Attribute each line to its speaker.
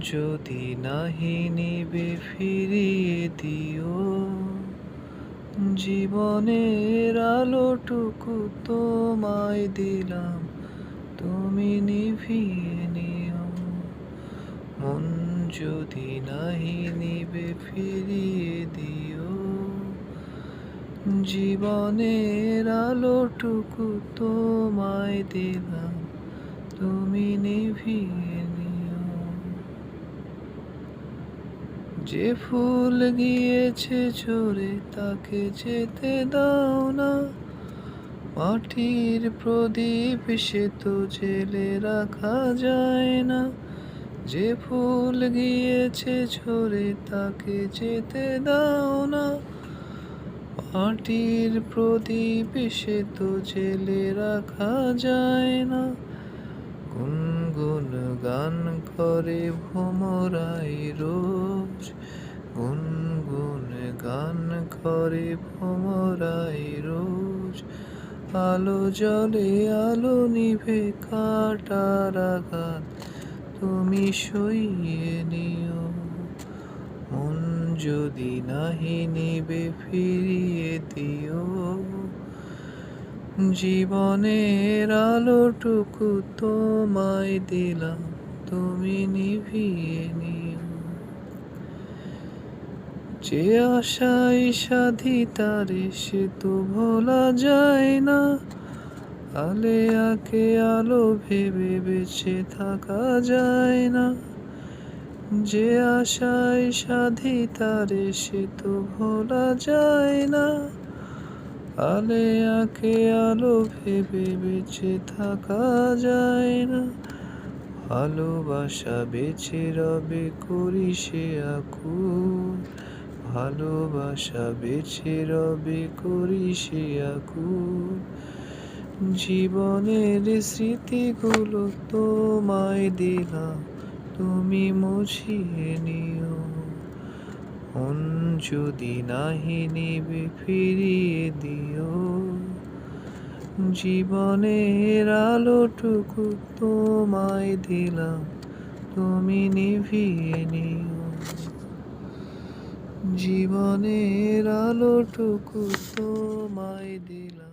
Speaker 1: যদি নাহি নিবে ফিরিয়ে দিও, জীবনের আলোটুকু তোমায় দিলাম, তুমি নিভিয়ে নিও। মন যদি নাহি নিবে ফিরিয়ে দিও, জীবনের আলোটুকু তোমায় দিলাম, তুমি নিভিয়ে নিও। যে ফুল গিয়েছে ঝরে তাকে যেতে দাও না, মাটির প্রদীপ সে তো জেলে রাখা যায় না। যে ফুল গিয়েছে ঝরে তাকে যেতে দাও না, মাটির প্রদীপ সে তো জেলে রাখা যায় না। গুনগুন গান করে ভ্রমরাই রোজ, গুনগুন গান করে ভ্রমরাই রোজ। আলো জ্বলে আলো নিভে কাটার আঘাত তুমি সইয়ে নিও। মন যদি নাহি নিবে ফিরিয়ে দিও, জীবনের আলোটুকু তোমায় দিলাম, তুমি নিভিয়ে নিও। যে আশায় সাধি তারে সে তো ভোলা যায় না, আলে আকে আলো ভেবে বেঁচে থাকা যায় না। যে আশায় সাধি তারে সে তো ভোলা যায় না, আলে আকে আলো ভেবে বেঁচে থাকা যায় না। ভালোবাসা বেঁচে রবে করি সে আকুল, ভালোবাসা বেঁচে রবে করি সে আকুল। জীবনের স্মৃতিগুলো তোমায় দিলাম, তুমি মুছিয়ে নিও। মন যদি নাহি নিবে ফিরিয়ে দিও, জীবনের আলোটুকু তোমায় দিলাম, তুমি নিভিয়ে নিও। জীবনের আলোটুকু তোমায় দিলাম।